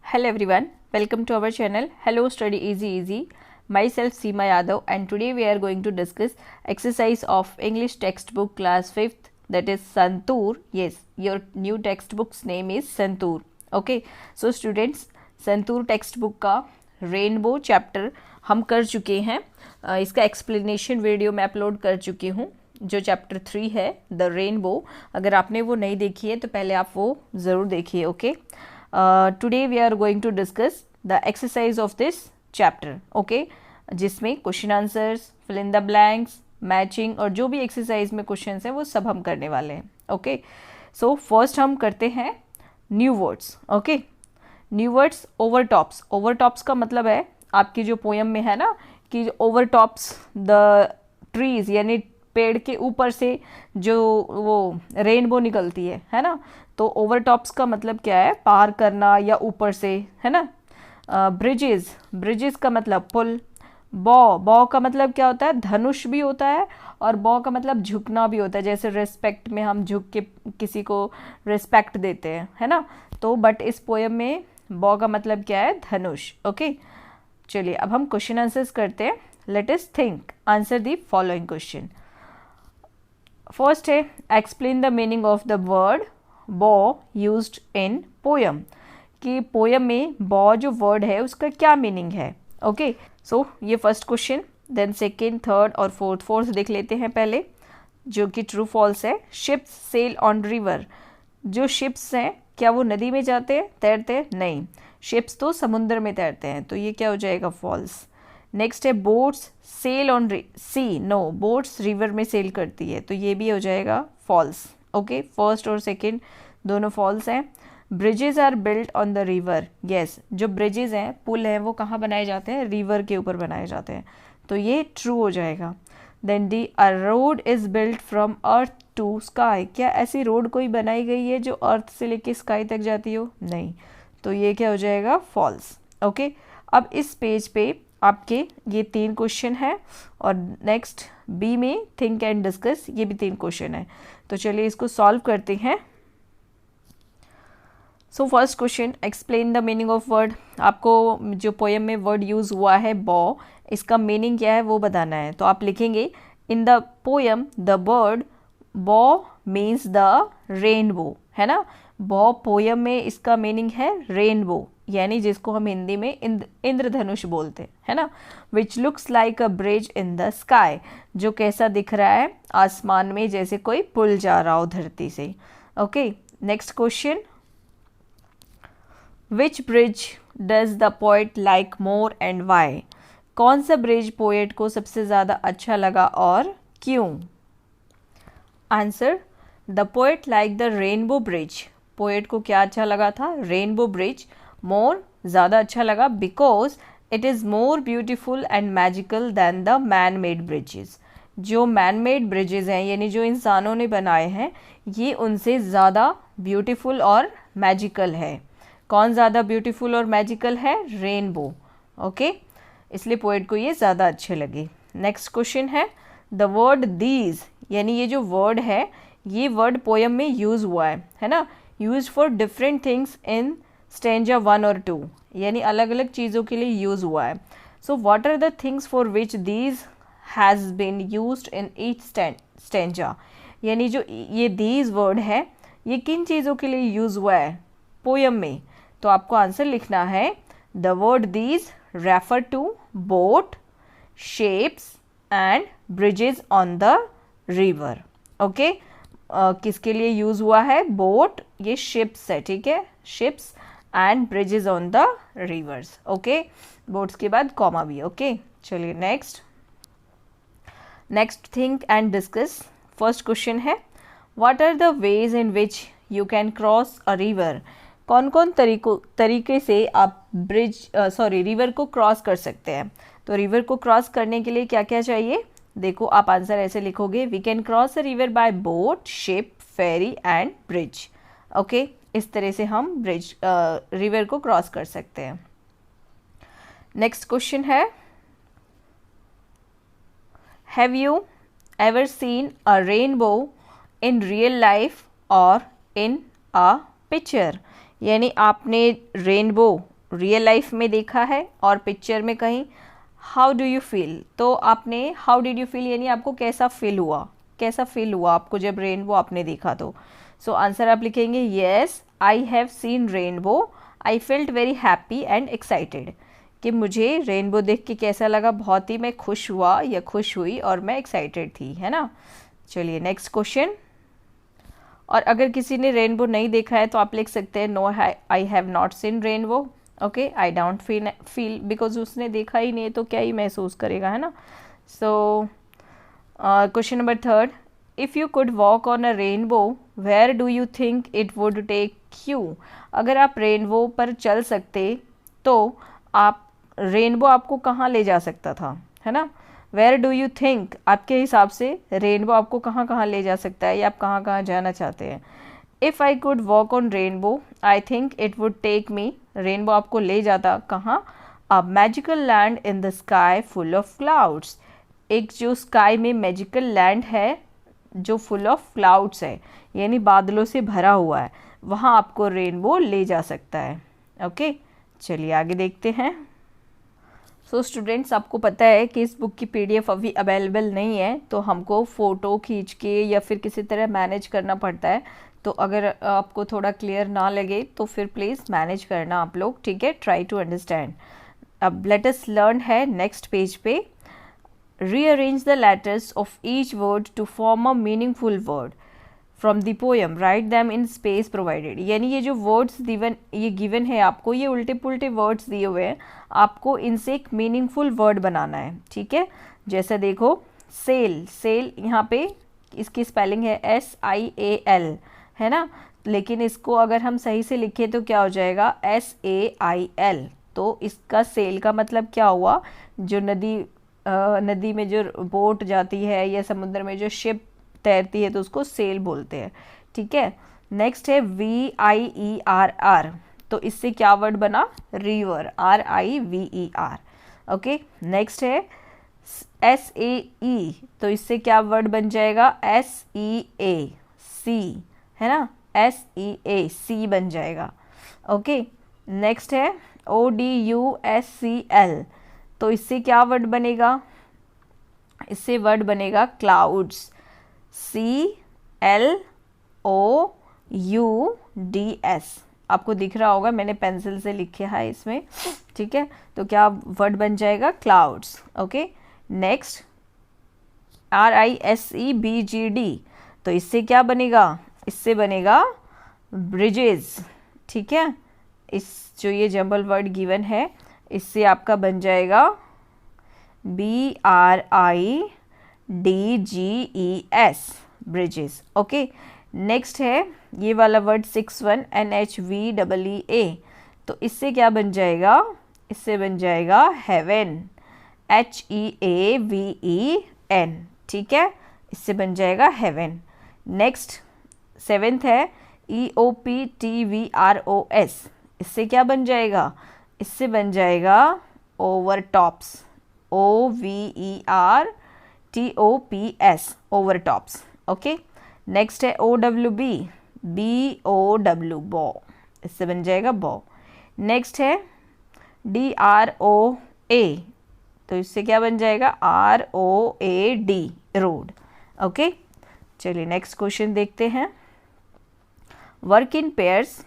Hello everyone, welcome to our channel Hello Study Easy. Myself Seema Yadav, and today we are going to discuss exercise of English textbook class 5th, that is Santur. Yes, your new textbook's name is Santur. Okay, so students, Santur textbook का rainbow chapter हम कर चुके हैं. इसका explanation video मैं upload कर चुकी हूँ जो चैप्टर 3 है द रेनबो. अगर आपने वो नहीं देखी है तो पहले आप वो ज़रूर देखिए. Okay, today we are going to discuss the exercise of this chapter. Okay, जिसमें question answers, fill in the blanks, matching और जो भी एक्सरसाइज में क्वेश्चंस हैं वो सब हम करने वाले हैं. ओके, सो फर्स्ट हम करते हैं new words. Okay, new words. Overtops. Overtops का मतलब है आपकी जो पोयम में है ना कि ओवरटॉप्स द ट्रीज, यानी पेड़ के ऊपर से जो वो रेनबो निकलती है ना. तो ओवरटॉप्स का मतलब क्या है? पार करना या ऊपर से, है ना. ब्रिजेस. ब्रिजेस का मतलब पुल. बॉ. बॉ का मतलब क्या होता है? धनुष भी होता है और बॉ का मतलब झुकना भी होता है. जैसे रिस्पेक्ट में हम झुक के किसी को रिस्पेक्ट देते हैं, है ना. तो बट इस पोयम में बॉ का मतलब क्या है? धनुष. ओके, चलिए अब हम क्वेश्चन आंसर्स करते हैं. Let us think, answer the following question. First है explain the meaning of the word bow used in poem. कि पोयम में बॉ जो वर्ड है उसका क्या मीनिंग है. ओके, सो ये first question. Then second, third और फोर्थ. फोर्थ देख लेते हैं पहले, जो कि ट्रू फॉल्स है. Ships sail on river. जो शिप्स हैं क्या वो नदी में जाते हैं, तैरते हैं? नहीं, शिप्स तो समुद्र में तैरते हैं, तो ये क्या हो जाएगा? फॉल्स. नेक्स्ट है boats sail on sea. No, boats river में सेल करती है, तो ये भी हो जाएगा फॉल्स. ओके, फर्स्ट और सेकंड दोनों फॉल्स हैं. Bridges are built on the river. Yes, जो ब्रिजेस हैं, पुल हैं, वो कहाँ बनाए जाते हैं? रिवर के ऊपर बनाए जाते हैं, तो ये ट्रू हो जाएगा. Then the a road is built from earth to sky. क्या ऐसी रोड कोई बनाई गई है जो अर्थ से लेके स्काई तक जाती हो? नहीं, तो ये क्या हो जाएगा? फॉल्स. ओके, अब इस पेज पे आपके ये 3 क्वेश्चन है और नेक्स्ट बी में थिंक एंड डिस्कस, ये भी 3 क्वेश्चन है. तो चलिए इसको सॉल्व करते हैं. So first question, explain the meaning of word. आपको जो पोएम में वर्ड यूज़ हुआ है बॉ, इसका मीनिंग क्या है वो बताना है. तो आप लिखेंगे in the poem the word बॉ मीन्स द रेनबो, है ना. बॉ पोएम में इसका मीनिंग है रेनबो, यानी जिसको हम हिंदी में इंद्रधनुष बोलते हैं, है ना. Which looks like a bridge in the sky. जो कैसा दिख रहा है आसमान में, जैसे कोई पुल जा रहा हो धरती से. Okay, next question, which bridge does the poet like more and why. कौन सा ब्रिज पोएट को सबसे ज़्यादा अच्छा लगा और क्यों. Answer, the poet like the rainbow bridge. Poet को क्या अच्छा लगा था? Rainbow bridge. मोर ज़्यादा अच्छा लगा because it is more beautiful and magical than the man made bridges. जो मैन मेड ब्रिजेस हैं, यानी जो इंसानों ने बनाए हैं, ये उनसे ज़्यादा ब्यूटीफुल और मैजिकल है. कौन ज़्यादा ब्यूटीफुल और मैजिकल है? रेनबो. ओके, इसलिए पोएट को ये ज़्यादा अच्छे लगे. नेक्स्ट क्वेश्चन है द वर्ड दीज, यानी ये जो वर्ड है, ये वर्ड पोएम में यूज़ हुआ है ना. Use for different things in stanza 1 और 2, यानी अलग अलग चीज़ों के लिए यूज़ हुआ है. So what are the things for which these has been used in each stanza. यानी जो ये दीज वर्ड है, ये किन चीज़ों के लिए यूज़ हुआ है पोयम में. तो आपको आंसर लिखना है the word these refer to boat, ships and bridges on the river. Okay, किसके लिए यूज़ हुआ है? बोट, ये शिप्स है, ठीक है, ships and bridges on the rivers. Okay, boats के बाद कॉमा भी. ओके, चलिए next think and discuss. First question है what are the ways in which you can cross a river. कौन कौन तरीके से आप रिवर को क्रॉस कर सकते हैं. तो रिवर को क्रॉस करने के लिए क्या क्या चाहिए? देखो, आप आंसर ऐसे लिखोगे, we can cross a river by boat, ship, ferry and bridge. Okay, इस तरह से हम रिवर को क्रॉस कर सकते हैं. नेक्स्ट क्वेश्चन है have you ever seen a rainbow in real life और इन अ पिक्चर. यानी आपने रेनबो रियल लाइफ में देखा है और पिक्चर में कहीं। हाउ डू यू फील, तो आपने हाउ डिड यू फील यानी आपको कैसा फील हुआ, कैसा फील हुआ आपको जब रेनबो आपने देखा तो। सो आंसर आप लिखेंगे yes I have scene rainbow, I felt very happy and excited, कि मुझे रेनबो देख के कैसा लगा, बहुत ही मैं खुश हुआ या खुश हुई और मैं एक्साइटेड थी, है ना। चलिए नेक्स्ट क्वेश्चन। और अगर किसी ने रेनबो नहीं देखा है तो आप लिख सकते हैं no I have not seen rainbow, okay, I don't feel because उसने देखा ही नहीं है तो क्या ही महसूस करेगा, है ना। So question number third, if you could walk on a rainbow where do you think it would take you, अगर आप रेनबो पर चल सकते तो आप रेनबो आपको कहाँ ले जा सकता था, है ना। वेयर डू यू थिंक, आपके हिसाब से रेनबो आपको कहाँ कहाँ ले जा सकता है या आप कहाँ कहाँ जाना चाहते हैं। If I could walk on rainbow I think it would take me, rainbow आपको ले जाता कहाँ, a magical land in the sky full of clouds, एक जो स्काई में मैजिकल लैंड है जो फुल ऑफ क्लाउड्स है यानी बादलों से भरा हुआ है, वहाँ आपको रेनबो ले जा सकता है। ओके चलिए आगे देखते हैं। सो स्टूडेंट्स, आपको पता है कि इस बुक की पीडीएफ अभी अवेलेबल नहीं है, तो हमको फ़ोटो खींच के या फिर किसी तरह मैनेज करना पड़ता है। तो अगर आपको थोड़ा क्लियर ना लगे तो फिर प्लीज़ मैनेज करना आप लोग, ठीक है, ट्राई टू अंडरस्टैंड। अब लेट अस लर्न है नेक्स्ट पेज पे, rearrange the letters of each word to form a meaningful word from the poem, write them in space provided, यानी ये जो वर्ड्स गिवन है आपको, ये उल्टे पुल्टे वर्ड्स दिए हुए हैं, आपको इनसे एक मीनिंगफुल वर्ड बनाना है, ठीक है। जैसे देखो सेल, सेल यहाँ पे इसकी स्पेलिंग है SIAL, है ना, लेकिन इसको अगर हम सही से लिखें तो क्या हो जाएगा SAIL, तो इसका सेल का मतलब क्या हुआ, जो नदी में जो बोट जाती है या समुद्र में जो शिप तैरती है तो उसको सेल बोलते हैं, ठीक है। नेक्स्ट है VIERR, तो इससे क्या वर्ड बना, रिवर, RIVER, ओके। नेक्स्ट है SAE, तो इससे क्या वर्ड बन जाएगा SEA, सी, है ना, SEA, सी बन जाएगा, ओके। नेक्स्ट है ODUSCL, तो इससे क्या वर्ड बनेगा, इससे वर्ड बनेगा क्लाउड्स, CLOUDS, आपको दिख रहा होगा मैंने पेंसिल से लिखा है इसमें, ठीक है। तो क्या वर्ड बन जाएगा क्लाउड्स, ओके। नेक्स्ट RISEBGD, तो इससे क्या बनेगा, इससे बनेगा ब्रिजेस, ठीक है। इस जो ये जंबल वर्ड गिवन है इससे आपका बन जाएगा BRIDGES, ब्रिजेस, ओके। नेक्स्ट है ये वाला वर्ड 61 NHVEE, तो इससे क्या बन जाएगा, इससे बन जाएगा हेवन, HEAVEN, ठीक है, इससे बन जाएगा हेवन। नेक्स्ट 7th है EOPTVROS, इससे क्या बन जाएगा, इससे बन जाएगा over tops, OVERTOPS, over tops, okay. Next है OWB, BOW, बॉ, इससे बन जाएगा बॉ। नेक्स्ट है DROA, तो इससे क्या बन जाएगा ROAD, रोड, ओके। चलिए नेक्स्ट क्वेश्चन देखते हैं। Work in pairs,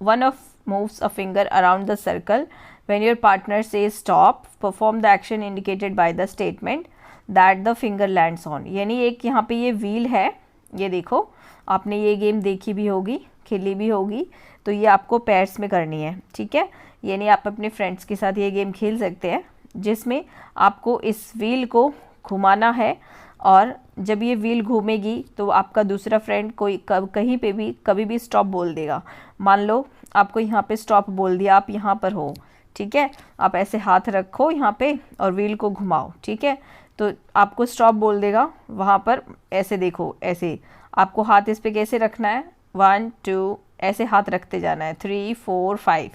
one of moves a finger around the circle when your partner says stop, perform the action indicated by the statement that the finger lands on, यानी एक यहाँ पे ये wheel है, ये देखो आपने ये गेम देखी भी होगी, खेली भी होगी, तो ये आपको पैर्स में करनी है, ठीक है। यानी आप अपने फ्रेंड्स के साथ ये गेम खेल सकते हैं जिसमें आपको इस व्हील को घुमाना है, और जब ये व्हील घूमेगी तो आपका दूसरा फ्रेंड कोई कहीं पे भी कभी भी स्टॉप बोल देगा। मान लो आपको यहाँ पे स्टॉप बोल दिया, आप यहाँ पर हो, ठीक है, आप ऐसे हाथ रखो यहाँ पे और व्हील को घुमाओ, ठीक है, तो आपको स्टॉप बोल देगा वहाँ पर। ऐसे देखो, ऐसे आपको हाथ इस पे कैसे रखना है, 1 2 ऐसे हाथ रखते जाना है, 3 4 5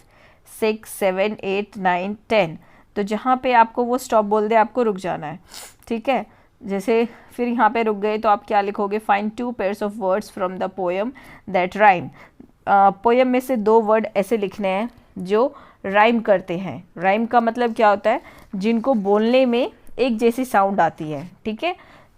6 7 8 9 10, तो जहाँ पे आपको वो स्टॉप बोल दे आपको रुक जाना है, ठीक है। जैसे फिर यहाँ पे रुक गए तो आप क्या लिखोगे, find 2 pairs of words from the poem that rhyme, poem में से 2 वर्ड ऐसे लिखने हैं जो राइम करते हैं। राइम का मतलब क्या होता है, जिनको बोलने में एक जैसी साउंड आती है, ठीक है।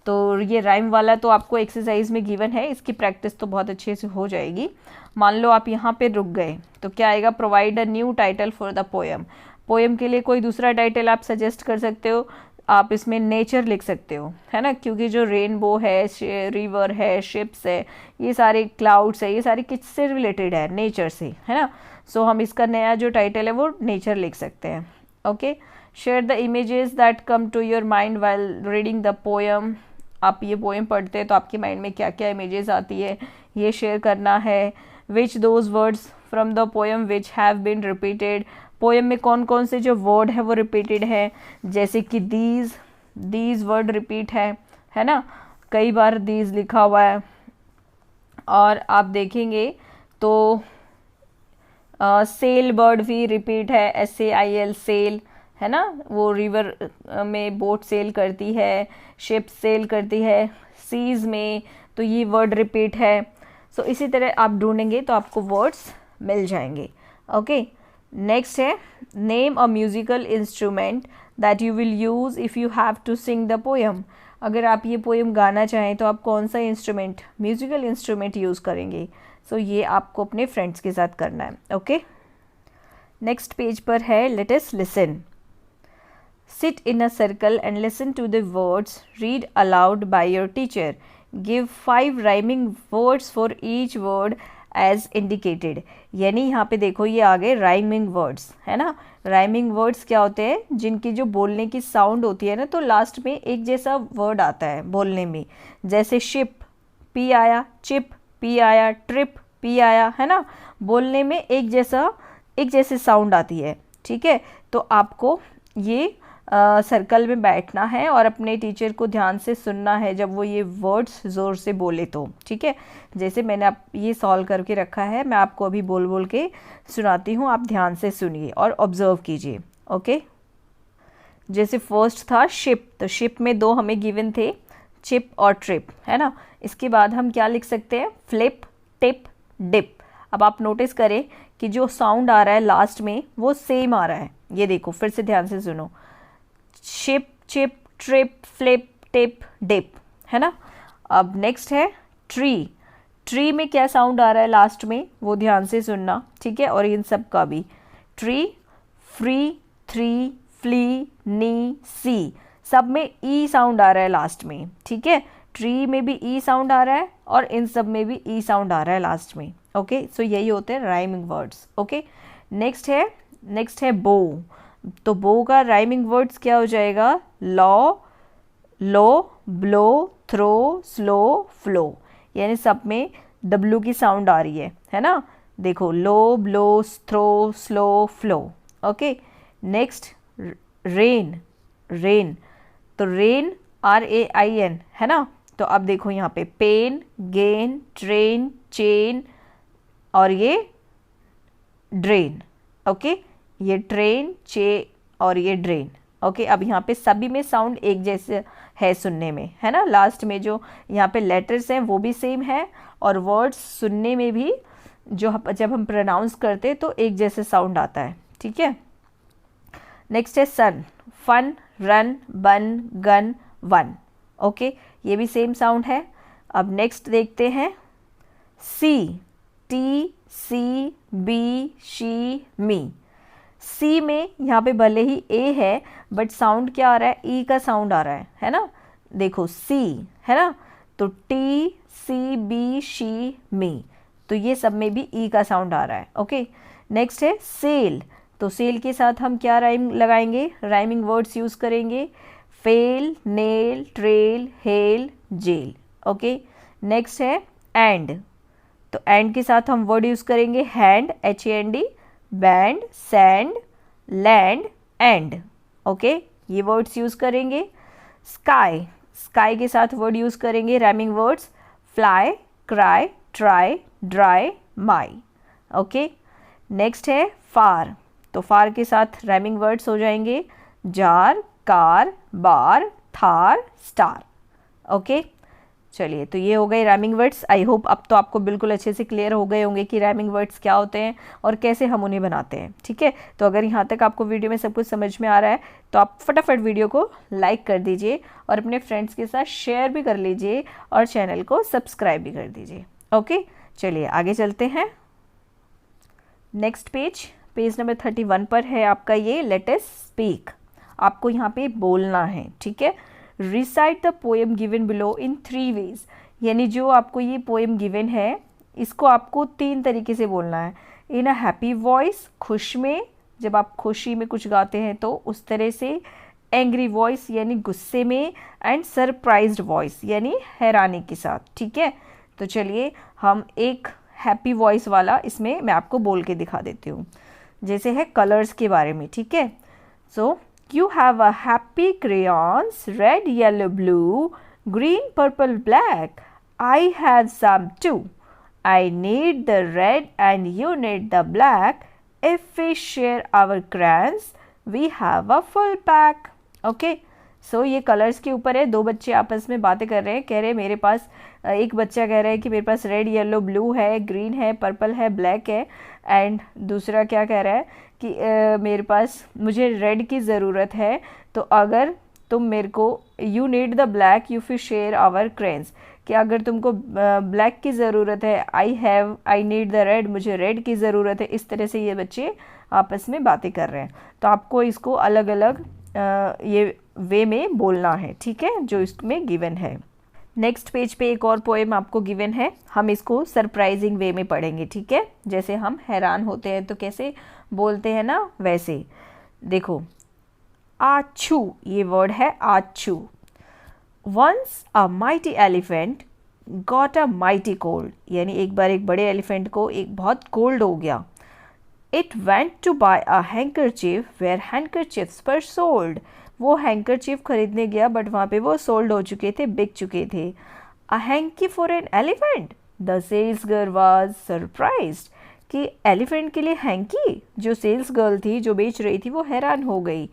तो ये राइम वाला तो आपको एक्सरसाइज में गिवन है, इसकी प्रैक्टिस तो बहुत अच्छे से हो जाएगी। मान लो आप यहाँ पे रुक गए तो क्या आएगा, provide a new title for the poem. Poem के लिए कोई दूसरा टाइटल आप सजेस्ट कर सकते हो, आप इसमें नेचर लिख सकते हो, है ना, क्योंकि जो रेनबो है, रिवर है, शिप्स है, ये सारे क्लाउड्स है, ये सारे किससे रिलेटेड है, नेचर से, है ना। सो हम इसका नया जो टाइटल है वो नेचर लिख सकते हैं। Okay, share the images that come to your mind while reading the poem. आप ये पोएम पढ़ते हैं तो आपके माइंड में क्या क्या इमेजेस आती है, ये शेयर करना है। Which those words from the poem which have been repeated. Poem में कौन कौन से जो वर्ड है वो रिपीटेड है, जैसे कि दीज वर्ड रिपीट है ना, कई बार दीज लिखा हुआ है। और आप देखेंगे तो सेल वर्ड भी रिपीट है, SAIL सेल, है ना, वो रिवर में बोट सेल करती है, शिप सेल करती है, सीज में, तो ये वर्ड रिपीट है। सो इसी तरह आप ढूंढेंगे तो आपको वर्ड्स मिल जाएंगे। ओके, नेक्स्ट है name a musical instrument that you will use if you have to sing the poem. अगर आप ये पोएम गाना चाहें तो आप कौन सा इंस्ट्रूमेंट, म्यूजिकल इंस्ट्रूमेंट यूज़ करेंगे। सो ये आपको अपने फ्रेंड्स के साथ करना है। ओके, नेक्स्ट पेज पर है let us listen. Sit in a circle and listen to the words read aloud by your teacher. Give 5 rhyming words for each word as indicated. यानी यहाँ पे देखो ये आ गए राइमिंग वर्ड्स, है ना। राइमिंग वर्ड्स क्या होते हैं, जिनकी जो बोलने की साउंड होती है ना, तो लास्ट में एक जैसा वर्ड आता है बोलने में, जैसे शिप पी आया, चिप पी आया, ट्रिप पी आया, है ना, बोलने में एक जैसे साउंड आती है, ठीक है। तो आपको ये सर्कल में बैठना है और अपने टीचर को ध्यान से सुनना है जब वो ये वर्ड्स ज़ोर से बोले तो, ठीक है। जैसे मैंने आप ये सॉल्व करके रखा है, मैं आपको अभी बोल बोल के सुनाती हूँ, आप ध्यान से सुनिए और ऑब्जर्व कीजिए। ओके, जैसे फर्स्ट था शिप, तो शिप में 2 हमें गिवन थे, चिप और ट्रिप, है ना। इसके बाद हम क्या लिख सकते हैं, फ्लिप, टिप, डिप। अब आप नोटिस करें कि जो साउंड आ रहा है लास्ट में वो सेम आ रहा है। ये देखो, फिर से ध्यान से सुनो, ship, chip, trip, flip, tip, dip, है ना। अब नेक्स्ट है ट्री। ट्री में क्या साउंड आ रहा है लास्ट में, वो ध्यान से सुनना, ठीक है। और इन सब का भी, ट्री, फ्री, थ्री, फ्ली, नी, सी, सब में ई साउंड आ रहा है लास्ट में, ठीक है। ट्री में भी ई साउंड आ रहा है और इन सब में भी ई साउंड आ रहा है लास्ट में। ओके, सो यही होते हैं राइमिंग वर्ड्स। ओके, नेक्स्ट है बो। तो बो का राइमिंग वर्ड्स क्या हो जाएगा, लॉ, लो, ब्लो, थ्रो, स्लो, फ्लो। यानी सब में डब्ल्यू की साउंड आ रही है ना। देखो, low, blow, throw, slow, flow. Okay, next rain. तो रेन RAIN, है ना। तो अब देखो यहाँ पे पेन, गेन, ट्रेन, चेन और ये ड्रेन। ओके, ये ट्रेन, और ये ड्रेन। ओके, अब यहाँ पे सभी में साउंड एक जैसे है सुनने में, है ना। लास्ट में जो यहाँ पे लेटर्स हैं वो भी सेम है और वर्ड्स सुनने में भी जब हम प्रोनाउंस करते हैं तो एक जैसे साउंड आता है, ठीक है। नेक्स्ट है सन, फन, रन, बन, गन, वन। ओके, ये भी सेम साउंड है। अब नेक्स्ट देखते हैं सी, टी, सी, बी, शी, मी। सी में यहाँ पे भले ही ए है बट साउंड क्या आ रहा है, ई का साउंड आ रहा है ना। देखो सी, है ना, तो टी, सी, बी, शी, मी, तो ये सब में भी ई का साउंड आ रहा है। ओके, नेक्स्ट है सेल। तो सेल के साथ हम क्या राइम लगाएंगे, राइमिंग वर्ड्स यूज़ करेंगे, fail, nail, trail, hail, jail. Okay, next है एंड। तो एंड के साथ हम वर्ड यूज़ करेंगे hand, HAND, band, sand, land, end. Okay, ये वर्ड्स यूज़ करेंगे। स्काई के साथ वर्ड यूज़ करेंगे rhyming words, fly, cry, try, dry, my. Okay, next है फार। तो फार के साथ राइमिंग वर्ड्स हो जाएंगे जार, कार, बार, थार, स्टार। ओके, चलिए, तो ये हो गए राइमिंग वर्ड्स। आई होप अब तो आपको बिल्कुल अच्छे से क्लियर हो गए होंगे कि राइमिंग वर्ड्स क्या होते हैं और कैसे हम उन्हें बनाते हैं। ठीक है, तो अगर यहाँ तक आपको वीडियो में सब कुछ समझ में आ रहा है तो आप फटाफट वीडियो को लाइक कर दीजिए और अपने फ्रेंड्स के साथ शेयर भी कर लीजिए और चैनल को सब्सक्राइब भी कर दीजिए। ओके, चलिए आगे चलते हैं। नेक्स्ट पेज नंबर 31 पर है आपका ये लेट अस स्पीक। आपको यहाँ पे बोलना है। ठीक है, recite the poem given below in 3 ways, यानी जो आपको ये पोएम गिवन है इसको आपको 3 तरीके से बोलना है। इन अ हैप्पी वॉइस, खुश में, जब आप खुशी में कुछ गाते हैं तो उस तरह से, एंग्री वॉइस यानी गुस्से में, एंड सरप्राइज्ड वॉइस यानी हैरानी के साथ। ठीक है, तो चलिए हम एक हैप्पी वॉइस वाला इसमें मैं आपको बोल के दिखा देती हूँ। जैसे है कलर्स के बारे में। ठीक है, सो You have a happy crayons, red, yellow, blue, green, purple, black. I have some too. I need the red and you need the black. If we share our crayons, we have a full pack. Okay. So ये colours के ऊपर है। 2 बच्चे आपस में बातें कर रहे हैं। कह रहे हैं मेरे पास, एक बच्चा कह रहा है कि मेरे पास रेड, येलो, ब्लू है, ग्रीन है, पर्पल है, ब्लैक है, एंड दूसरा क्या कह रहा है कि मेरे पास, मुझे रेड की ज़रूरत है, तो अगर तुम मेरे को, you need the black you फिर शेयर आवर क्रेन्स, कि अगर तुमको ब्लैक की ज़रूरत है, आई नीड द रेड, मुझे रेड की ज़रूरत है। इस तरह से ये बच्चे आपस में बातें कर रहे हैं। तो आपको इसको अलग अलग ये वे में बोलना है। ठीक है, जो इसमें गिवन है। नेक्स्ट पेज पे एक और पोएम आपको गिवन है। हम इसको सरप्राइजिंग वे में पढ़ेंगे। ठीक है, जैसे हम हैरान होते हैं तो कैसे बोलते हैं ना, वैसे। देखो, आछू, ये वर्ड है achoo. Once a mighty elephant got a mighty cold, यानी एक बार एक बड़े एलिफेंट को एक बहुत कोल्ड हो गया। It went to buy a handkerchief where handkerchiefs were sold, वो हैंकरचीफ खरीदने गया बट वहाँ पे वो सोल्ड हो चुके थे, बिक चुके थे। A hanky for an elephant, the sales girl was surprised, कि एलिफेंट के लिए हैंकी, जो सेल्स गर्ल थी जो बेच रही थी वो हैरान हो गई।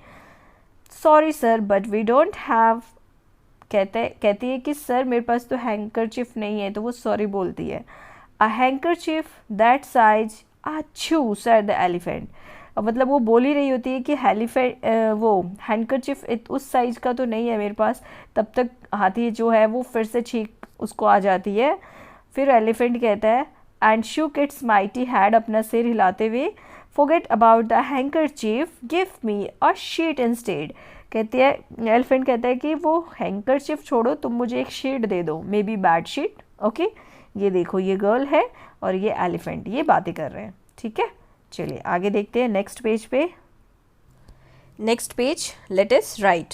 Sorry sir but we don't have, कहती है कि सर मेरे पास तो हैंकरचीफ नहीं है, तो वो सॉरी बोलती है। A handkerchief that size achoo said the elephant, मतलब वो बोल ही रही होती है कि वो हैंकरचीफ उस साइज का तो नहीं है मेरे पास, तब तक हाथी जो है वो फिर से छींक उसको आ जाती है। फिर एलिफेंट कहता है and shook its mighty head, अपना सिर हिलाते हुए, forget about the handkerchief, give me a sheet instead, कहती है, एलिफेंट कहता है कि वो हैंकरचीफ छोड़ो, तुम मुझे एक शीट दे दो, may be bed sheet. Okay, ये देखो ये गर्ल है और ये एलिफेंट, ये बातें कर रहे हैं। ठीक है, चलिए आगे देखते हैं नेक्स्ट पेज पे। Next page, let us right.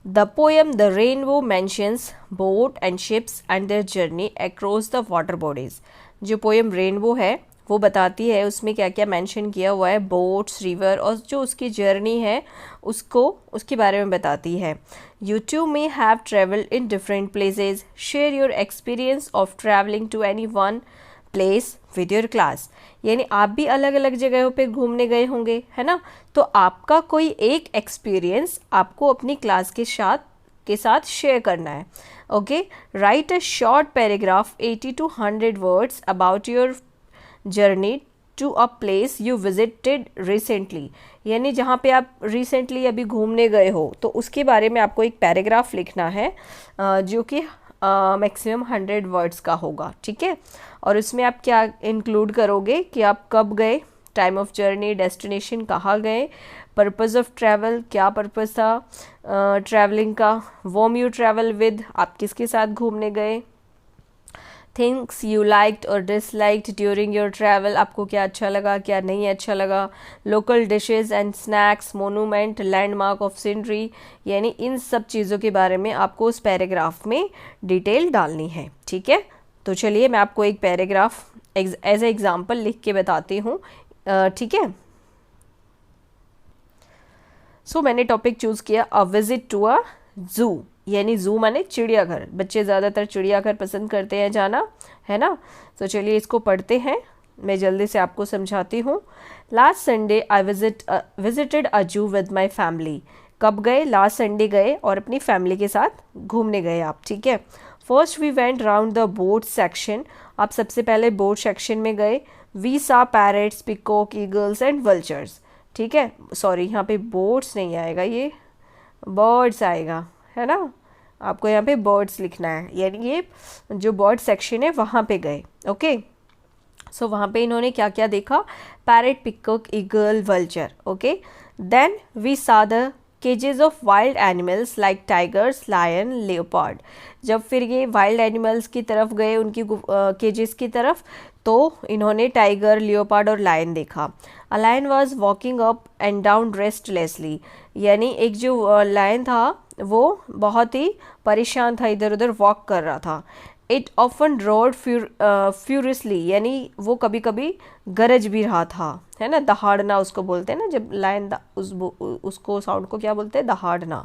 The poem the rainbow mentions boat and ships and their journey across the water bodies. जो पोएम रेनबो है वो बताती है उसमें क्या क्या मेंशन किया हुआ है, बोट्स, रिवर, और जो उसकी जर्नी है उसके बारे में बताती है। You too may have travelled in different places, share your experience of travelling to any one place with your class, यानी आप भी अलग अलग जगहों पे घूमने गए होंगे, है ना, तो आपका कोई एक एक्सपीरियंस आपको अपनी क्लास के साथ शेयर करना है। Okay, write a short paragraph 80 to 100 words about your journey to a place you visited recently, यानी जहाँ पे आप रिसेंटली अभी घूमने गए हो तो उसके बारे में आपको एक पैराग्राफ लिखना है जो कि मैक्सिमम 100 वर्ड्स का होगा। ठीक है, और उसमें आप क्या इंक्लूड करोगे कि आप कब गए, टाइम ऑफ जर्नी, डेस्टिनेशन कहाँ गए, पर्पज़ ऑफ ट्रैवल, क्या पर्पज़ था ट्रैवलिंग का, वॉम यू ट्रैवल विद, आप किसके साथ घूमने गए, थिंग्स यू लाइक्ड और डिसलाइक्ड ड्यूरिंग योर ट्रैवल, आपको क्या अच्छा लगा क्या नहीं अच्छा लगा, local dishes and snacks, monument, landmark of scenery, यानी इन सब चीज़ों के बारे में आपको उस पैराग्राफ में डिटेल डालनी है। ठीक है, तो चलिए मैं आपको एक पैराग्राफ एज ए एग्जाम्पल लिख के बताती हूँ। ठीक है, सो मैंने टॉपिक चूज़ किया अ विजिट टू अ जू, यानी जू माने चिड़ियाघर, बच्चे ज़्यादातर चिड़ियाघर पसंद करते हैं जाना, है ना। तो चलिए इसको पढ़ते हैं, मैं जल्दी से आपको समझाती हूँ। Last Sunday I visited a जू विद माई फैमिली, कब गए, लास्ट संडे गए और अपनी फैमिली के साथ घूमने गए आप। ठीक है, first we went round the boat section, आप सबसे पहले बोट सेक्शन में गए. We saw parrots, peacock, eagles and vultures. ठीक है, सॉरी यहाँ पे बोट्स नहीं आएगा, ये बर्ड्स आएगा, है ना. आपको यहाँ पे बर्ड्स लिखना है, यानी ये जो बर्ड सेक्शन है वहाँ पे गए. ओके, सो वहाँ पे इन्होंने क्या क्या देखा? Parrot, peacock, eagle, vulture. Okay, then we saw the cages of wild animals like tigers, lion, leopard. जब फिर ये वाइल्ड एनिमल्स की तरफ गए, उनकी केजेस की तरफ, तो इन्होंने टाइगर, लियोपार्ड और लायन देखा. A lion was walking up and down restlessly, यानी एक जो लायन था वो बहुत ही परेशान था, इधर उधर वॉक कर रहा था. इट ऑफन रोड फ्यूरियसली, यानी वो कभी कभी गरज भी रहा था, है ना. दहाड़ना उसको बोलते हैं ना, जब लायन उसको साउंड को क्या बोलते हैं? दहाड़ना.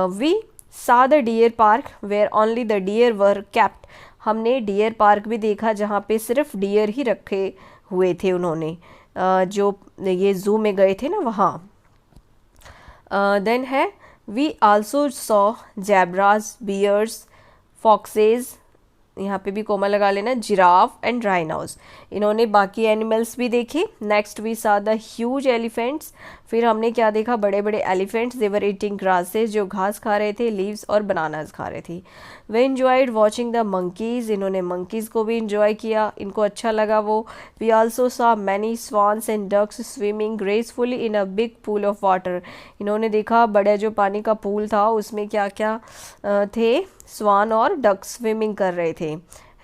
We saw the deer park where only the deer were kept, हमने डियर पार्क भी देखा जहाँ पे सिर्फ डियर ही रखे हुए थे उन्होंने, जो ये जू में गए थे ना वहाँ. देन है we also saw zebras, bears, foxes, यहाँ पे भी कोमा लगा लेना, जिराफ एंड राइनोस. इन्होंने बाकी एनिमल्स भी देखे. Next we saw the huge elephants, फिर हमने क्या देखा? बड़े बड़े elephants. They were eating grasses, जो घास खा रहे थे, लीव्स और बनानास खा रहे थे. We enjoyed watching the monkeys, इन्होंने मंकीज़ को भी इंजॉय किया, इनको अच्छा लगा वो. We also saw many swans and ducks swimming gracefully in a big pool of water, इन्होंने देखा बड़ा जो पानी का पूल था उसमें क्या क्या थे? स्वान और डक स्विमिंग कर रहे थे,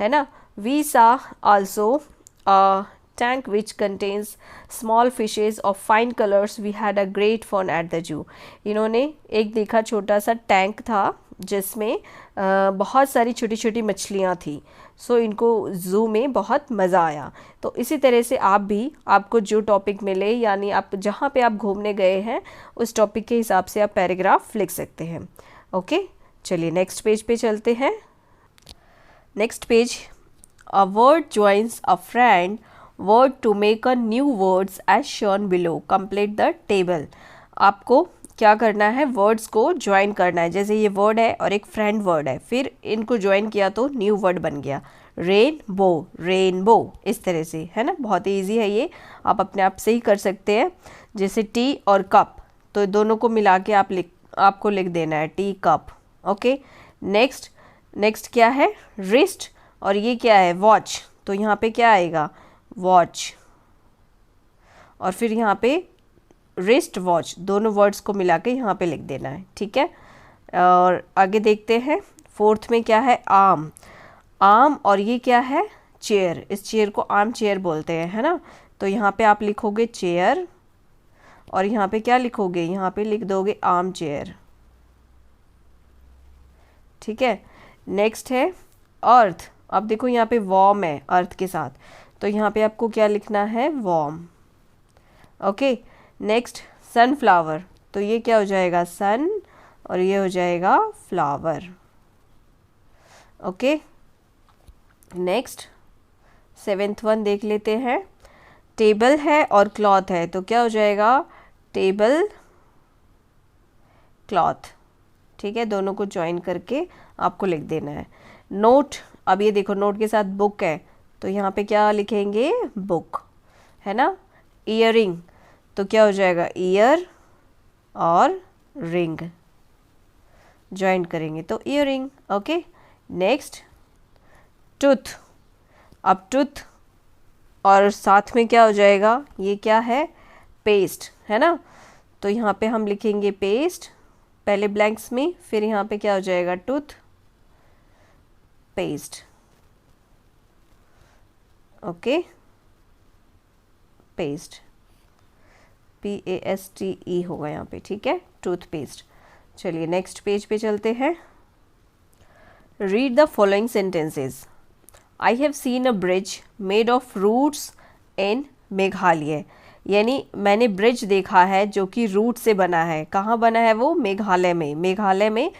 है ना. We saw also tank which contains small fishes of fine colours, we had a great fun at the zoo. इन्होंने एक देखा छोटा सा टैंक था जिसमें बहुत सारी छोटी छोटी मछलियाँ थी. सो इनको ज़ू में बहुत मज़ा आया. तो इसी तरह से आप भी, आपको जो टॉपिक मिले, यानी आप जहाँ पे आप घूमने गए हैं उस टॉपिक के हिसाब से आप पैराग्राफ लिख सकते हैं. ओके, चलिए नेक्स्ट पेज पे चलते हैं. Next page, a word joins a friend word to make a new words as shown below, complete the table. आपको क्या करना है? वर्ड्स को ज्वाइन करना है. जैसे ये वर्ड है और एक फ्रेंड वर्ड है, फिर इनको ज्वाइन किया तो न्यू वर्ड बन गया. रेनबो, रेनबो, इस तरह से, है ना. बहुत ही ईजी है ये, आप अपने आप से ही कर सकते हैं. जैसे टी और कप, तो दोनों को मिला के आपको लिख देना है, टी कप. ओके, नेक्स्ट क्या है? रिस्ट, और ये क्या है? वॉच. तो यहाँ पे क्या आएगा? वॉच. और फिर यहाँ पे रिस्ट वॉच, दोनों वर्ड्स को मिला के यहाँ पे लिख देना है. ठीक है, और आगे देखते हैं. फोर्थ में क्या है? आम. आम, और ये क्या है? चेयर. इस चेयर को आम चेयर बोलते हैं, है ना. तो यहाँ पे आप लिखोगे चेयर, और यहाँ पे क्या लिखोगे? यहाँ पे लिख दोगे आर्म चेयर. ठीक है, नेक्स्ट है अर्थ. अब देखो यहाँ पे वॉर्म है अर्थ के साथ, तो यहाँ पे आपको क्या लिखना है? वॉर्म. ओके, नेक्स्ट सनफ्लावर, तो ये क्या हो जाएगा? सन, और ये हो जाएगा flower. Okay, next seventh one देख लेते हैं. टेबल है और क्लॉथ है, तो क्या हो जाएगा? Table cloth. ठीक है, दोनों को ज्वाइन करके आपको लिख देना है. नोट, अब ये देखो नोट के साथ बुक है, तो यहाँ पे क्या लिखेंगे? बुक, है ना. ईयरिंग, तो क्या हो जाएगा? ईयर और रिंग ज्वाइन करेंगे तो ईयरिंग. Okay, next tooth. अब टूथ और साथ में क्या हो जाएगा? ये क्या है? पेस्ट, है ना. तो यहाँ पे हम लिखेंगे पेस्ट पहले ब्लैंक्स में, फिर यहाँ पे क्या हो जाएगा? Tooth paste. Okay, paste, PASTE होगा यहाँ पे. ठीक है, टूथपेस्ट. चलिए नेक्स्ट पेज पे चलते हैं. Read the following sentences. I have seen a bridge made of roots in Meghalaya, यानी मैंने ब्रिज देखा है जो कि रूट से बना है. कहाँ बना है वो? मेघालय में. मेघालय में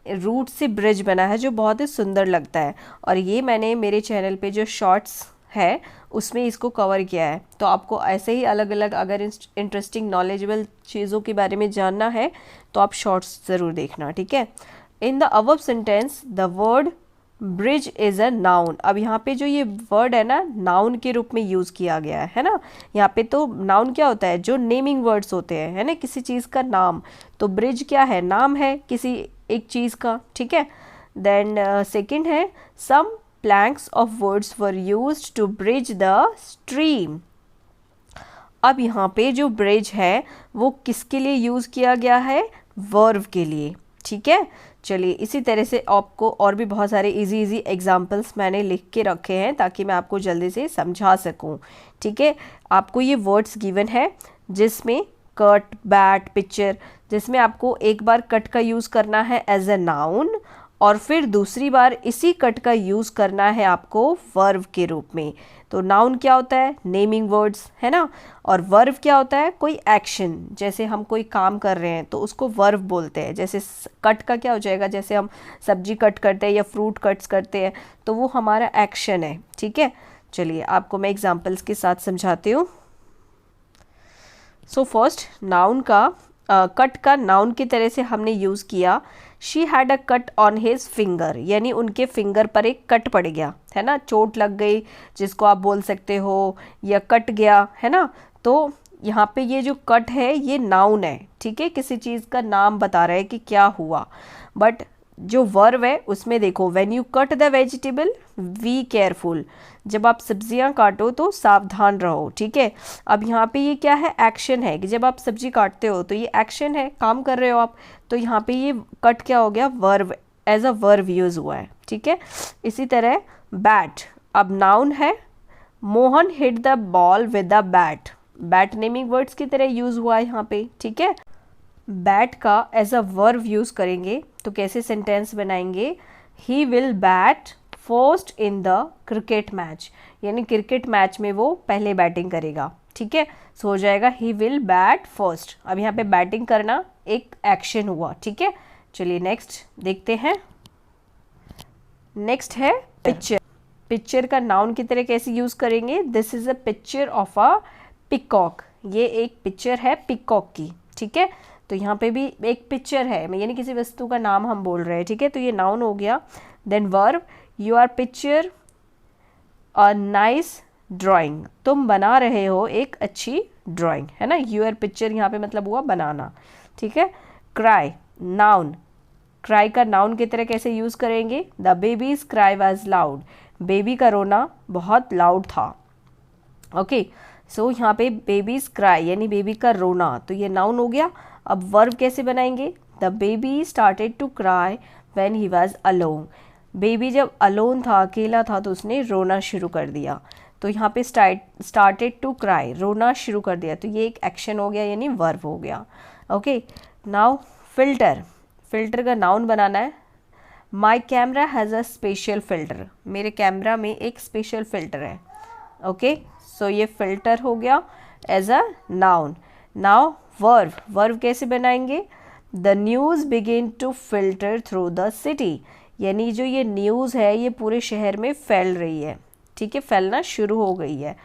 रूट से ब्रिज बना है जो बहुत ही सुंदर लगता है. और ये मैंने मेरे चैनल पे जो शॉर्ट्स है उसमें इसको कवर किया है. तो आपको ऐसे ही अलग अलग अगर इंटरेस्टिंग नॉलेजेबल चीज़ों के बारे में जानना है तो आप शॉर्ट्स ज़रूर देखना. ठीक है. In the above sentence the word bridge is a noun. अब यहाँ पे जो ये वर्ड है ना, नाउन के रूप में यूज़ किया गया है ना। यहाँ पे तो नाउन क्या होता है, जो नेमिंग वर्ड्स होते हैं, है ना, किसी चीज़ का नाम। तो ब्रिज क्या है, नाम है किसी एक चीज़ का, ठीक है। देन सेकंड है, some planks of words were used to bridge the stream. अब यहाँ पे जो ब्रिज है वो किसके लिए यूज़ किया गया है, वर्ब के लिए, ठीक है। चलिए इसी तरह से आपको और भी बहुत सारे इजी इजी एग्जांपल्स मैंने लिख के रखे हैं ताकि मैं आपको जल्दी से समझा सकूं, ठीक है। आपको ये वर्ड्स गिवन है जिसमें कट, बैट, पिक्चर, जिसमें आपको एक बार कट का यूज़ करना है एज अ नाउन और फिर दूसरी बार इसी कट का यूज़ करना है आपको वर्ब के रूप में। तो नाउन क्या होता है, नेमिंग वर्ड्स, है ना, और वर्ब क्या होता है, कोई एक्शन। जैसे हम कोई काम कर रहे हैं तो उसको वर्ब बोलते हैं। जैसे कट का क्या हो जाएगा, जैसे हम सब्जी कट करते हैं या फ्रूट कट्स करते हैं तो वो हमारा एक्शन है, ठीक है। चलिए आपको मैं एग्जांपल्स के साथ समझाती हूँ। सो फर्स्ट नाउन का कट का नाउन की तरह से हमने यूज़ किया, she had a cut on his finger, यानी उनके फिंगर पर एक कट पड़ गया, है ना, चोट लग गई जिसको आप बोल सकते हो, या कट गया, है ना। तो यहाँ पे ये जो कट है ये नाउन है, ठीक है, किसी चीज़ का नाम बता रहा है कि क्या हुआ। बट जो वर्ब है उसमें देखो, when you cut the vegetable be careful, जब आप सब्जियां काटो तो सावधान रहो, ठीक है। अब यहाँ पे ये क्या है, एक्शन है कि जब आप सब्जी काटते हो तो ये एक्शन है, काम कर रहे हो आप। तो यहाँ पे ये कट क्या हो गया, verb, as a verb use हुआ है, ठीक है। इसी तरह बैट, अब नाउन है, Mohan hit the ball with the bat, bat naming words की तरह यूज़ हुआ है यहाँ पे, ठीक है। बैट का एज अ वर्ब यूज़ करेंगे तो कैसे सेंटेंस बनाएंगे, he will bat first in the cricket match, यानी क्रिकेट मैच में वो पहले बैटिंग करेगा, ठीक है। सो हो जाएगा ही विल बैट फर्स्ट। अब यहाँ पे बैटिंग करना एक एक्शन हुआ, ठीक है। चलिए नेक्स्ट देखते हैं। नेक्स्ट है पिक्चर। पिक्चर का नाउन की तरह कैसे यूज़ करेंगे, this is a picture of a peacock, ये एक पिक्चर है पिकॉक की, ठीक है। तो यहाँ पे भी एक पिक्चर है, यानी किसी वस्तु का नाम हम बोल रहे हैं, ठीक है। तो ये नाउन हो गया। Then verb, you are picture a nice drawing, तुम बना रहे हो एक अच्छी ड्राइंग, है ना। यू आर पिक्चर यहाँ पे मतलब हुआ बनाना, ठीक है। क्राई, नाउन, क्राई का नाउन की तरह कैसे यूज़ करेंगे, the babies cry was loud, baby का रोना बहुत लाउड था, ओके। सो यहाँ पे बेबीज क्राई यानी बेबी का रोना, तो ये नाउन हो गया। अब वर्ब कैसे बनाएंगे, the baby started to cry when he was alone, baby जब अलोन था, अकेला था, तो उसने रोना शुरू कर दिया। तो यहाँ पे स्टार्टेड टू क्राई, रोना शुरू कर दिया, तो ये एक एक्शन हो गया यानी वर्ब हो गया, ओके। नाउ फिल्टर, फिल्टर का नाउन बनाना है, my camera has a special filter, मेरे कैमरा में एक स्पेशल फिल्टर है, ओके। सो ये फिल्टर हो गया as a noun. Now verb, verb कैसे बनाएंगे, the news begin to filter through the city, यानी जो ये न्यूज़ है ये पूरे शहर में फैल रही है, ठीक है, फैलना शुरू हो गई है।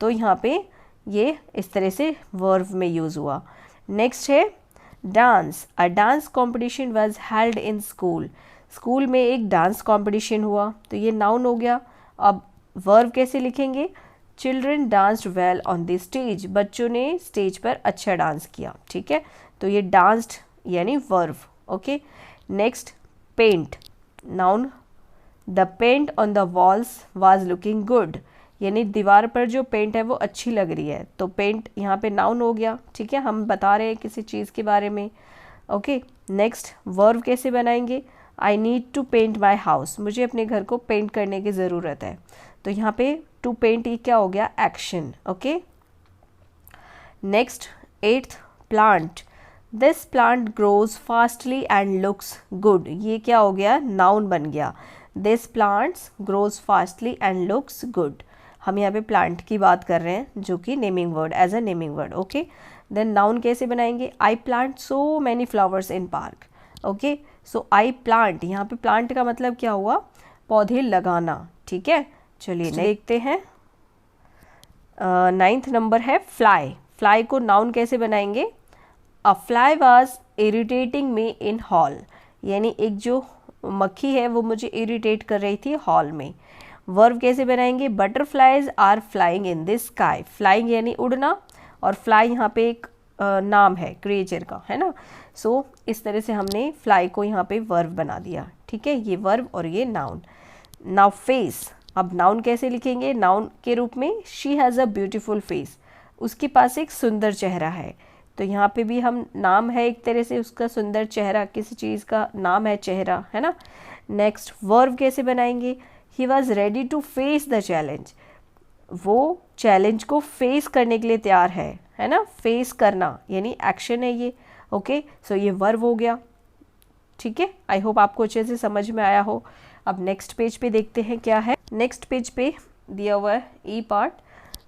तो यहाँ पे ये इस तरह से वर्ब में यूज़ हुआ। नेक्स्ट है dance, a dance competition was held in school, school में एक डांस कॉम्पिटिशन हुआ, तो ये नाउन हो गया। अब वर्ब कैसे लिखेंगे, children danced well on the stage, बच्चों ने स्टेज पर अच्छा डांस किया, ठीक है। तो ये डांस्ड यानी verb, okay. Next paint, noun, the paint on the walls was looking good, यानी दीवार पर जो पेंट है वो अच्छी लग रही है, तो पेंट यहाँ पे नाउन हो गया, ठीक है, हम बता रहे हैं किसी चीज़ के बारे में, ओके। नेक्स्ट वर्ब कैसे बनाएंगे, I need to paint my house, मुझे अपने घर को पेंट करने की ज़रूरत है, तो यहाँ पे टू पेंट ये क्या हो गया, action, okay. Next 8th plant, this plant grows fastly and looks good, ये क्या हो गया, नाउन बन गया, this plants grows fastly and looks good. हम यहाँ पे प्लांट की बात कर रहे हैं जो कि naming word, as a naming word, okay. Then noun कैसे बनाएंगे, I plant so many flowers in park, okay. So I plant, यहाँ पे प्लांट का मतलब क्या हुआ, पौधे लगाना, ठीक है। चलिए देखते हैं। 9th नंबर है फ्लाई, फ्लाई को नाउन कैसे बनाएंगे, अ fly was irritating me in hall, यानी एक जो मक्खी है वो मुझे इरिटेट कर रही थी हॉल में। वर्ब कैसे बनाएंगे, butterflies are flying in this sky, flying यानी उड़ना, और फ्लाई यहाँ पे एक नाम है क्रिएचर का, है ना। सो इस तरह से हमने फ्लाई को यहाँ पे वर्ब बना दिया, ठीक है, ये वर्ब और ये नाउन। नाउ फेस, अब नाउन कैसे लिखेंगे, नाउन के रूप में she has a beautiful face, उसके पास एक सुंदर चेहरा है। तो यहाँ पे भी हम नाम है एक तरह से उसका सुंदर चेहरा, किसी चीज़ का नाम है चेहरा, है ना। नेक्स्ट वर्ब कैसे बनाएंगे, he was ready to face the challenge, वो चैलेंज को फेस करने के लिए तैयार है ना। फेस करना यानी एक्शन है ये, ओके। सो ये वर्ब हो गया, ठीक है। आई होप आपको अच्छे से समझ में आया हो। अब नेक्स्ट पेज पे देखते हैं क्या है। नेक्स्ट पेज पे दिया हुआ है ई पार्ट,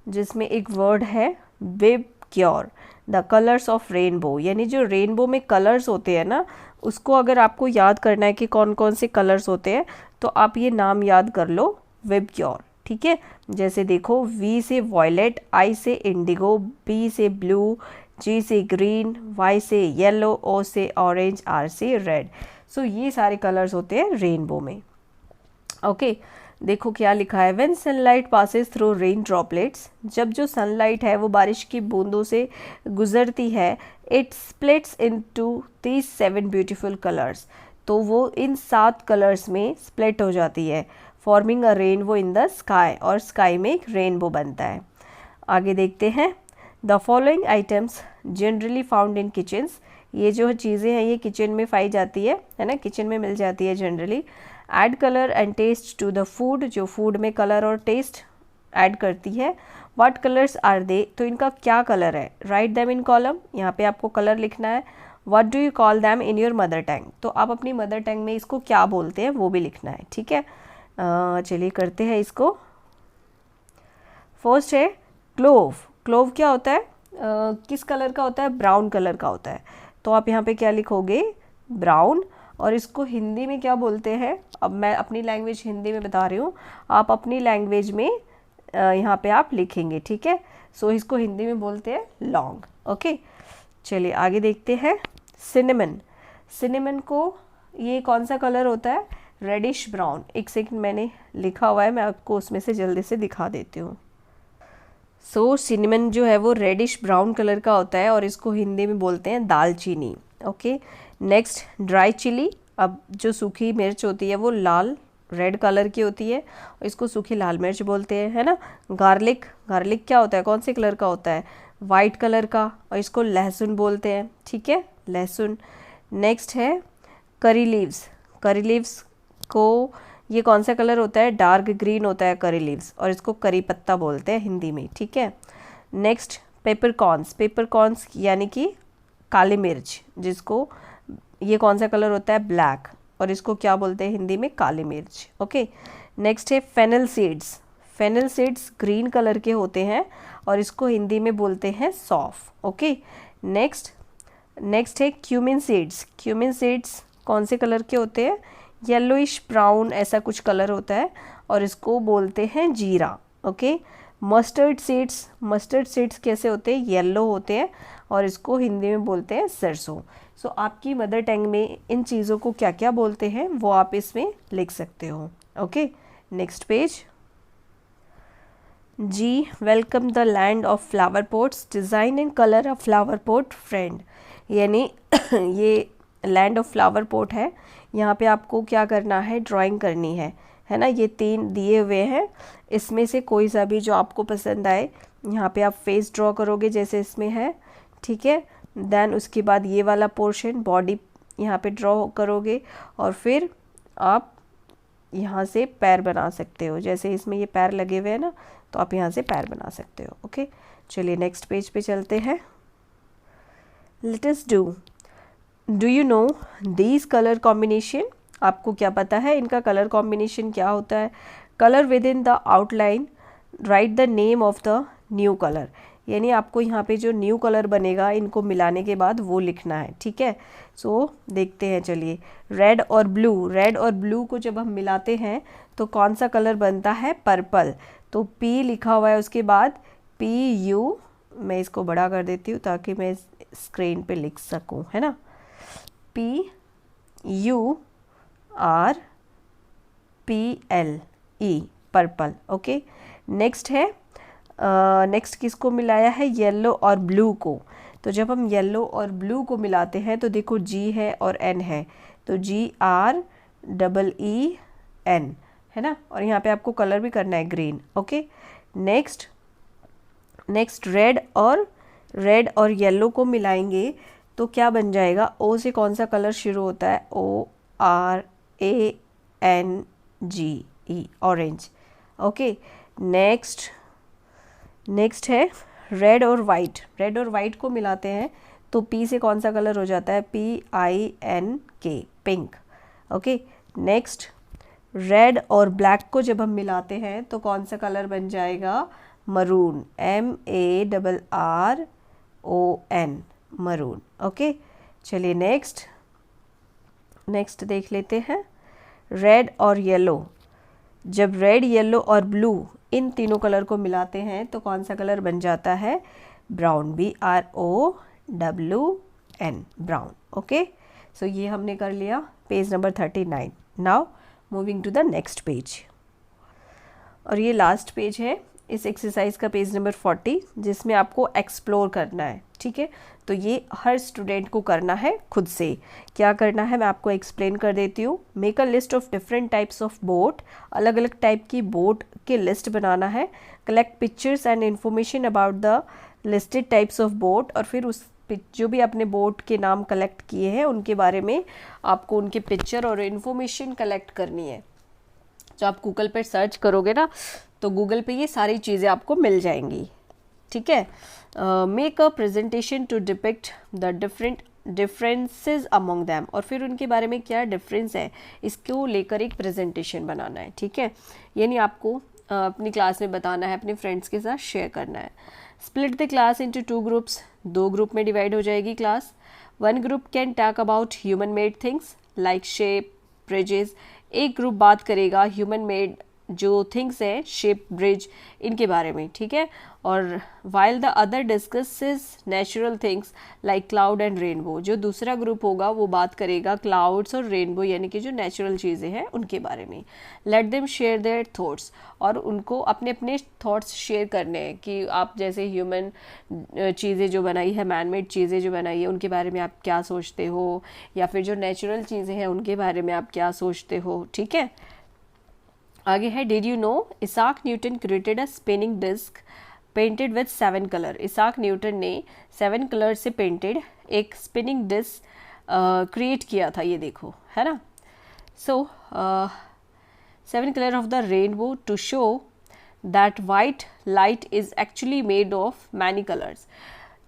जिसमें एक वर्ड है VIBGYOR, the colours of rainbow, यानी जो रेनबो में कलर्स होते हैं ना, उसको अगर आपको याद करना है कि कौन कौन से कलर्स होते हैं, तो आप ये नाम याद कर लो, विब क्योर, ठीक है। जैसे देखो, वी से वॉयलेट, आई से इंडिगो, बी से ब्लू, जी से ग्रीन, वाई से येलो, ओ से ऑरेंज, आर से रेड। सो ये सारे कलर्स होते हैं रेनबो में, ओके। देखो क्या लिखा है, when sunlight passes through rain droplets, जब जो सनलाइट है वो बारिश की बूंदों से गुजरती है, it splits into these 7 beautiful colours, तो वो इन 7 कलर्स में स्प्लिट हो जाती है, forming a rainbow in the sky, और स्काई में एक रेनबो बनता है। आगे देखते हैं, the following items generally found in kitchens, ये जो चीज़ें हैं ये किचन में पाई जाती है ना, किचन में मिल जाती है generally. Add colour and taste to the food, जो फूड में कलर और टेस्ट ऐड करती है। व्हाट कलर्स आर दे, तो इनका क्या कलर है। राइट दैम इन कॉलम, यहाँ पे आपको कलर लिखना है। What do you call them in your mother tongue, तो आप अपनी मदर टंग में इसको क्या बोलते हैं वो भी लिखना है, ठीक है। चलिए करते हैं इसको। फर्स्ट है क्लोव, क्लोव क्या होता है, किस कलर का होता है, ब्राउन कलर का होता है, तो आप यहाँ पे क्या लिखोगे, ब्राउन। और इसको हिंदी में क्या बोलते हैं, अब मैं अपनी लैंग्वेज हिंदी में बता रही हूँ, आप अपनी लैंग्वेज में यहाँ पे आप लिखेंगे, ठीक है। सो इसको हिंदी में बोलते हैं लौंग, ओके। चलिए आगे देखते हैं, सिनेमन, सिनेमन को ये कौन सा कलर होता है, रेडिश ब्राउन। एक सेकंड मैंने लिखा हुआ है, मैं आपको उसमें से जल्दी से दिखा देती हूँ। सो सिनेमन जो है वो रेडिश ब्राउन कलर का होता है, और इसको हिंदी में बोलते हैं दालचीनी, ओके। नेक्स्ट ड्राई चिली, अब जो सूखी मिर्च होती है वो लाल रेड कलर की होती है, और इसको सूखी लाल मिर्च बोलते हैं, है ना। गार्लिक, गार्लिक क्या होता है, कौन से कलर का होता है, वाइट कलर का, और इसको लहसुन बोलते हैं, ठीक है, लहसुन। नेक्स्ट है करी लीव्स, करी लीव्स को ये कौन सा कलर होता है, डार्क ग्रीन होता है करी लीव्स, और इसको करी पत्ता बोलते हैं हिंदी में, ठीक है। नेक्स्ट पेपरकॉर्न्स, पेपरकॉर्न्स यानी कि काली मिर्च, जिसको ये कौन सा कलर होता है, ब्लैक, और इसको क्या बोलते हैं हिंदी में, काली मिर्च, ओके। नेक्स्ट है fennel seeds, fennel seeds green colour के होते हैं, और इसको हिंदी में बोलते हैं सौंफ, ओके। नेक्स्ट है क्यूमिन सीड्स, क्यूमिन सीड्स कौन से कलर के होते हैं, येलोइश ब्राउन ऐसा कुछ कलर होता है, और इसको बोलते हैं जीरा, okay. Mustard seeds, mustard seeds कैसे होते हैं, येलो होते हैं, और इसको हिंदी में बोलते हैं सरसों। सो आपकी मदर टंग में इन चीज़ों को क्या क्या बोलते हैं वो आप इसमें लिख सकते हो, okay. Next page, G welcome the land of flower pots, design and colour a flower pot friend, यानी ये लैंड ऑफ फ्लावर पोट है, यहाँ पे आपको क्या करना है, ड्राइंग करनी है ना। ये 3 दिए हुए हैं, इसमें से कोई सा भी जो आपको पसंद आए, यहाँ पे आप फेस ड्रॉ करोगे जैसे इसमें है, ठीक है। देन उसके बाद ये वाला पोर्शन बॉडी यहाँ पे ड्रॉ करोगे, और फिर आप यहाँ से पैर बना सकते हो, जैसे इसमें ये पैर लगे हुए हैं ना, तो आप यहाँ से पैर बना सकते हो, ओके। चलिए नेक्स्ट पेज पे चलते हैं। Let us do you know these colour combination, आपको क्या पता है इनका कलर कॉम्बिनेशन क्या होता है। Colour with in the outline, right the name of the new colour, यानी आपको यहाँ पे जो न्यू कलर बनेगा इनको मिलाने के बाद वो लिखना है, ठीक है। सो देखते हैं, चलिए। रेड और ब्लू, रेड और ब्लू को जब हम मिलाते हैं तो कौन सा कलर बनता है, पर्पल, तो पी लिखा हुआ है, उसके बाद PU, मैं इसको बड़ा कर देती हूँ ताकि मैं स्क्रीन पे लिख सकूँ, है ना। PU R P L E, purple. Okay, next है, नेक्स्ट किसको मिलाया है, येलो और ब्लू को। तो जब हम येलो और ब्लू को मिलाते हैं तो देखो जी है और एन है, तो जी आर डबल ई एन, है ना। और यहाँ पे आपको कलर भी करना है ग्रीन। ओके, नेक्स्ट रेड और येलो को मिलाएंगे तो क्या बन जाएगा, ओ से कौन सा कलर शुरू होता है, O R A N G E, orange. Okay, next है रेड और वाइट को मिलाते हैं तो पी से कौन सा कलर हो जाता है, पी आई एन के, पिंक। ओके, नेक्स्ट रेड और ब्लैक को जब हम मिलाते हैं तो कौन सा कलर बन जाएगा, maroon, M A double R O N, maroon. Okay, चलिए नेक्स्ट देख लेते हैं, रेड और येलो। जब रेड, येलो और ब्लू इन तीनों कलर को मिलाते हैं तो कौन सा कलर बन जाता है, brown, B R O W N, brown. Okay, so ये हमने कर लिया page number 39। Now moving to the next page, और ये लास्ट पेज है इस एक्सरसाइज का, पेज नंबर 40, जिसमें आपको एक्सप्लोर करना है। ठीक है, तो ये हर स्टूडेंट को करना है खुद से। क्या करना है मैं आपको एक्सप्लेन कर देती हूँ। Make a list of different types of boat, अलग अलग टाइप की बोट की लिस्ट बनाना है। Collect pictures and information about the listed types of boat, और फिर उस जो भी आपने बोट के नाम कलेक्ट किए हैं उनके बारे में आपको उनके पिक्चर और इन्फॉर्मेशन कलेक्ट करनी है। जो आप गूगल पर सर्च करोगे ना तो गूगल पे ये सारी चीज़ें आपको मिल जाएंगी। ठीक है, make a presentation to depict the differences among them, और फिर उनके बारे में क्या डिफरेंस है इसको लेकर एक प्रेजेंटेशन बनाना है। ठीक है, यानी आपको अपनी क्लास में बताना है, अपने फ्रेंड्स के साथ शेयर करना है। Split the class into 2 groups, 2 group में डिवाइड हो जाएगी class. 1 group can talk about human made things like shape, bridges. एक ग्रुप बात करेगा ह्यूमन मेड जो थिंग्स है, शेप, ब्रिज, इनके बारे में। ठीक है, और while the other discusses natural things like cloud and rainbow, जो दूसरा ग्रुप होगा वो बात करेगा क्लाउड्स और रेनबो यानी कि जो नेचुरल चीज़ें हैं उनके बारे में। Let them share their thoughts, और उनको अपने अपने थॉट्स शेयर करने हैं कि आप जैसे ह्यूमन चीज़ें जो बनाई है, मैन मेड चीज़ें जो बनाई है उनके बारे में आप क्या सोचते हो, या फिर जो नेचुरल चीज़ें हैं उनके बारे में आप क्या सोचते हो। ठीक है, आगे है, did you know Isaac Newton created a spinning disk painted with 7 colour. Isaac Newton ने 7 कलर से पेंटेड एक स्पिनिंग डिस्क क्रिएट किया था, ये देखो, है ना। So 7 colour of the rainbow to show that white light is actually made of many colours,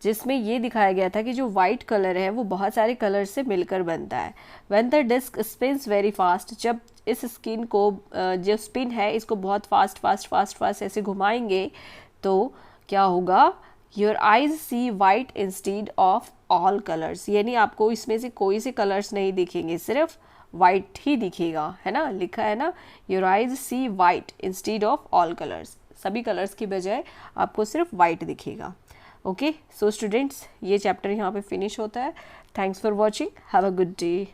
जिसमें ये दिखाया गया था कि जो वाइट कलर है वो बहुत सारे कलर से मिलकर बनता है। When the disk spins very fast, जब इस स्किन को जो स्पिन है इसको बहुत फास्ट ऐसे घुमाएंगे तो क्या होगा, your eyes see white instead of all colours, यानी आपको इसमें से कोई से कलर्स नहीं दिखेंगे, सिर्फ वाइट ही दिखेगा, है ना। लिखा है ना, your eyes see white instead of all colours, सभी कलर्स की बजाय आपको सिर्फ वाइट दिखेगा। ओके, सो स्टूडेंट्स, ये चैप्टर यहाँ पे फिनिश होता है। Thanks for watching, have a good day.